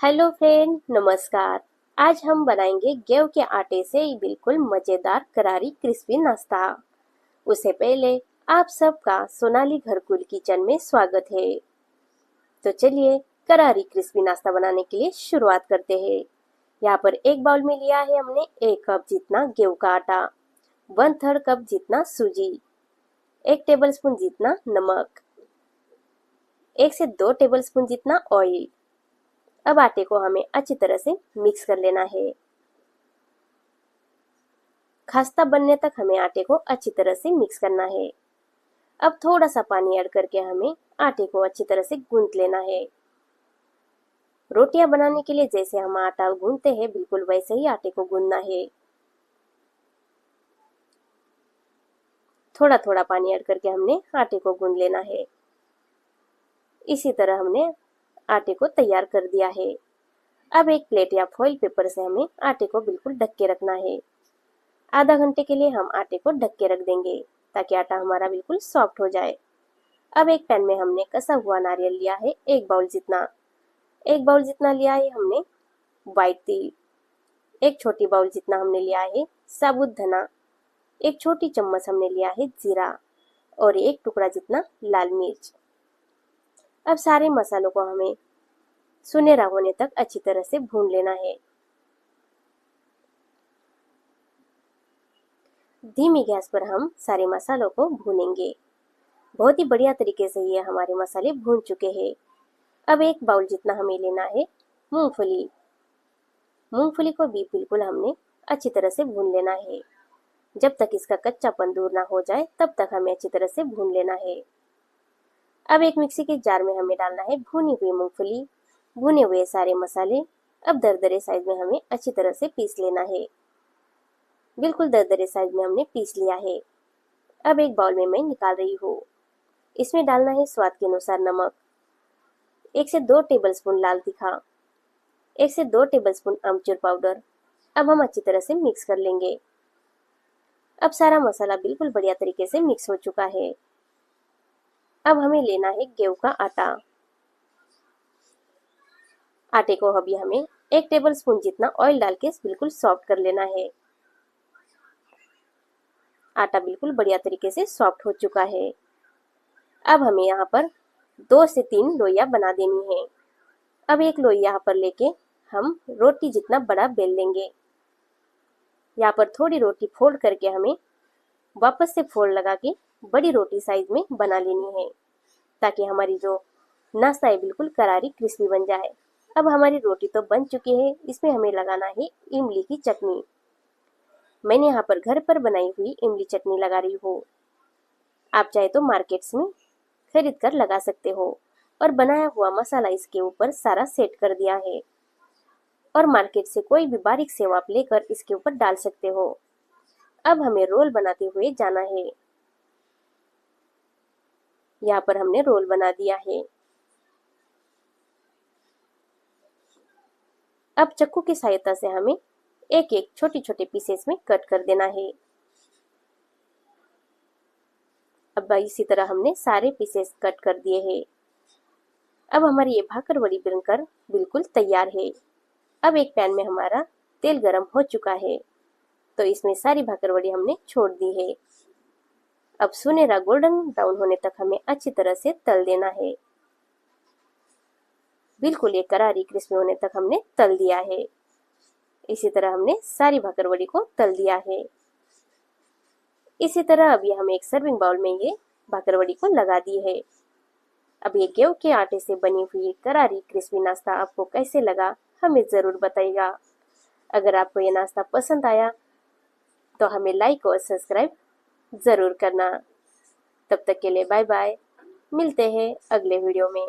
Hello friend, नमस्कार। आज हम बनाएंगे गेहूं के आटे से बिल्कुल मजेदार करारी क्रिस्पी नाश्ता। उससे पहले आप सबका सोनाली घरकुल किचन में स्वागत है। तो चलिए करारी क्रिस्पी नाश्ता बनाने के लिए शुरुआत करते हैं। यहाँ पर एक बाउल में लिया है हमने 1 कप जितना गेहूं का आटा, 1/3 कप जितना सूजी, 1 टेबलस्पून जितना नमक, 1 से 2 टेबलस्पून जितना ऑयल। अब आटे को हमें अच्छी तरह से मिक्स कर लेना है। खस्ता बनने तक हमें आटे को अच्छी तरह से मिक्स करना है। अब थोड़ा सा पानी ऐड करके हमें आटे को अच्छी तरह से गूंथ लेना है। रोटियां बनाने के लिए जैसे हम आटा गूंथते हैं, बिल्कुल वैसे ही आटे को गूंथना है। थोड़ा थोड़ा पानी ऐड करके हमने आटे को गूंथ लेना है। इसी तरह हमने आटे को तैयार कर दिया है। अब एक प्लेट या फॉइल पेपर से हमें आटे को बिल्कुल ढक के रखना है। आधा घंटे के लिए हम आटे को ढक के रख देंगे ताकि आटा हमारा बिल्कुल सॉफ्ट हो जाए। अब एक पैन में हमने कसा हुआ नारियल लिया है 1 बाउल जितना। 1 बाउल जितना लिया है हमने व्हाइट तिल। 1 छोटी बाउल जितना हमने लिया है साबुत धना। 1 छोटी चम्मच हमने लिया है जीरा और 1 टुकड़ा जितना लाल मिर्च। अब सारे मसालों को हमें सुनहरा होने तक अच्छी तरह से भून लेना है। धीमी गैस पर हम सारे मसालों को भूनेंगे। बहुत ही बढ़िया तरीके से ये हमारे मसाले भून चुके हैं। अब 1 बाउल जितना हमें लेना है मूंगफली। मूंगफली को भी बिल्कुल हमने अच्छी तरह से भून लेना है। जब तक इसका कच्चापन दूर ना हो जाए तब तक हमें अच्छी तरह से भून लेना है। अब एक मिक्सी के जार में हमें डालना है भुनी हुई मूंगफली, भुने हुए सारे मसाले। अब दरदरे साइज में हमें अच्छी तरह से पीस लेना है। बिल्कुल दरदरे साइज में हमने पीस लिया है। अब एक बाउल में मैं निकाल रही हूँ। इसमें डालना है स्वाद के अनुसार नमक, 1 से 2 टेबलस्पून लाल तीखा, 1 से 2 टेबलस्पून अमचूर पाउडर। अब हम अच्छी तरह से मिक्स कर लेंगे। अब सारा मसाला बिल्कुल बढ़िया तरीके से मिक्स हो चुका है। अब हमें लेना है गेहूं का आटा। आटे को अभी हमें 1 टेबलस्पून जितना ऑयल डाल के बिल्कुल सॉफ्ट कर लेना है। आटा बिल्कुल बढ़िया तरीके से सॉफ्ट हो चुका है। अब हमें यहाँ पर 2 से 3 लोइयां बना देनी है। अब एक लोई यहाँ पर लेके हम रोटी जितना बड़ा बेल लेंगे। यहाँ पर थोड़ी रोटी फोल्ड करके हमें वापस से फोल्ड लगा के बड़ी रोटी साइज में बना लेनी है ताकि हमारी जो नाश्ता है बिल्कुल करारी क्रिस्पी बन जाए। अब हमारी रोटी तो बन चुकी है। इसमें हमें लगाना है इमली की चटनी। मैंने यहाँ पर घर पर बनाई हुई इमली चटनी लगा रही हूँ। आप चाहे तो मार्केट्स में खरीद कर लगा सकते हो। और बनाया हुआ मसाला इसके ऊपर सारा सेट कर दिया है। और मार्केट से कोई भी बारीक सेव आप लेकर इसके ऊपर डाल सकते हो। अब हमें रोल बनाते हुए जाना है। यहाँ पर हमने रोल बना दिया है। अब चाकू की सहायता से हमें एक एक छोटे छोटे पीसेस में कट कर देना है। अब इसी तरह हमने सारे पीसेस कट कर दिए हैं। अब हमारी ये भाकरवड़ी बनकर बिल्कुल तैयार है। अब एक पैन में हमारा तेल गरम हो चुका है तो इसमें सारी भाकरवड़ी हमने छोड़ दी है। अब सुनहरा गोल्डन ब्राउन होने तक हमें अच्छी तरह से तल देना है। बिल्कुल ये करारी क्रिस्पी होने तक हमने तल दिया है। इसी तरह हमने सारी भाकरवड़ी को तल दिया है। इसी तरह अभी हम एक सर्विंग बाउल में ये भाकरवड़ी को लगा दी है। अब ये गेहूं के आटे से बनी हुई करारी क्रिस्पी नाश्ता आपको कैसे लगा हमें जरूर बताइएगा। अगर आपको ये नाश्ता पसंद आया तो हमें लाइक और सब्सक्राइब जरूर करना। तब तक के लिए बाय बाय। मिलते हैं अगले वीडियो में।